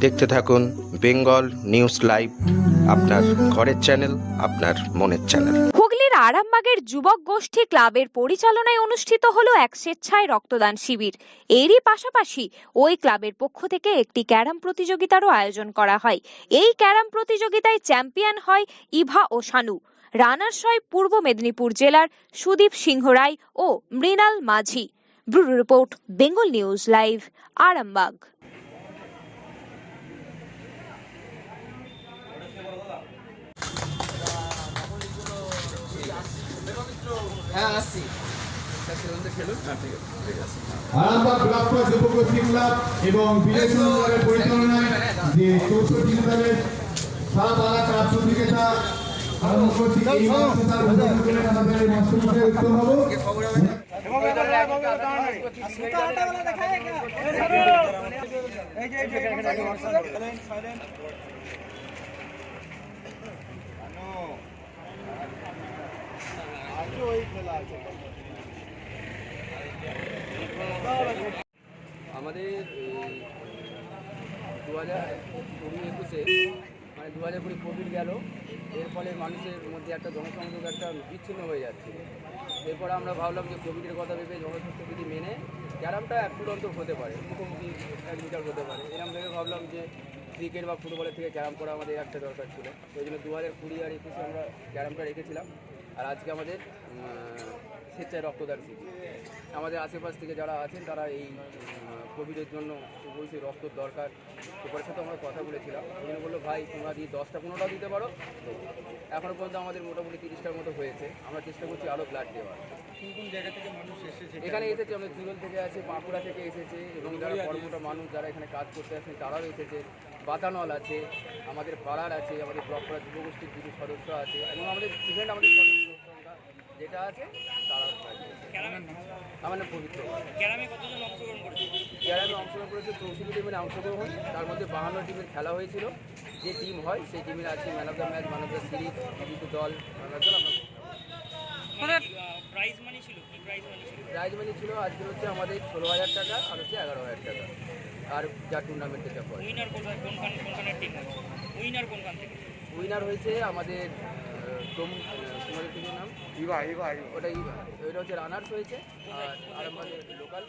দেখতে থাকুন Bengal news live, আপনার ঘরের চ্যানেল, আপনার মনের চ্যানেল। হুগলির আরামবাগের যুবক গোষ্ঠী ক্লাবের পরিচালনায় অনুষ্ঠিত হলো এক স্বেচ্ছায় রক্তদান শিবির। এরই পাশাপাশি ওই ক্লাবের পক্ষ থেকে একটি ক্যারাম প্রতিযোগিতারও আয়োজন করা হয়। এই ক্যারাম প্রতিযোগিতায় চ্যাম্পিয়ন হয় ইভা ও শানু। রানার্স হয় পূর্ব মেদিনীপুর জেলার সুদীপ সিংহ রায় ও Mrinal Majhi. Bureau report, Bengal news live, Arambagh. Arambagh block যুবগোষ্ঠী ক্লাব এবং বিজয় ক্লাবের পরিচালনায় যে 64 দলের সারা বাংলা ক্লাব প্রতিযোগিতা আরম্ভ করছি। এই মাসে তার উদ্বোধন আমাদের এই মঞ্চে উত্তর হব। আমাদের 2020-21 মানে 2020 কোভিড গেল, এর ফলে মানুষের মধ্যে একটা জনসংযোগ একটা বিচ্ছিন্ন হয়ে যাচ্ছে। এরপরে আমরা ভাবলাম যে কোভিডের কথা ভেবে জনস্বাস্থ্যবিধি মেনে ক্যারামটা এক ফুট অন্তর হতে পারে, মুখোমুখি 1 মিটার হতে পারে, এরকম ভেবে ভাবলাম যে ক্রিকেট বা ফুটবলের থেকে ক্যারাম করা আমাদের একটা দরকার ছিল। ওই জন্য 2020 আর 21 আমরা ক্যারামটা রেখেছিলাম। আর আজকে আমাদের স্বেচ্ছায় রক্তদান শিবির। আমাদের আশেপাশ থেকে যারা আছেন তারা এই কোভিডের জন্য বলছে রক্তর দরকার। এরপরের সাথে আমরা কথা বলেছিলাম, উনি বললো ভাই তোমরা দিয়ে 10টা-15টা দিতে পারো। এখনও পর্যন্ত আমাদের মোটামুটি 30টার মতো হয়েছে। আমরা চেষ্টা করছি আরও ব্লাড দেওয়ার। কোন কোন জায়গা থেকে মানুষ এসেছে? এখানে এসেছে আমাদের তিরুল থেকে আছে, বাঁকুড়া থেকে এসেছে, এবং যারা কর্মটা মানুষ যারা এখানে কাজ করতে আসেন তারাও এসেছে। বাতানল আছে, আমাদের পাড়ার আছে, আমাদের ব্লক পাড়ার যুবগোষ্ঠীর কিছু সদস্য আছে, এবং আমাদের ইভেন্ট আমাদের সদস্য সংখ্যা যেটা আছে তারাও আছে। আমার নাম পবিত্র। ক্যারামে কতজন অংশগ্রহণ করেছে? ক্যারামে অংশগ্রহণ করেছে 64 টিমের অংশগ্রহণ, তার মধ্যে 52 টিমের খেলা হয়েছিল। যে টিম হয় সেই টিমের আছে man of the match, man of the series, কিছু দল, প্রাইজ মানি ছিল? কি প্রাইজ মানি ছিল? প্রাইজ মানি ছিল আজকে হচ্ছে আমাদের 16,000 টাকা, আর হচ্ছে 11,000 টাকা, আর যা টুর্নামেন্টে যা পড়ে। উইনার কোনখানের টিম আছে? উইনার কোনখান থেকে? উইনার হয়েছে আমাদের তোমাদের টিমের নাম ওটা ইভা, ওইটা হচ্ছে রানার্স হয়েছে। আর আমাদের লোকাল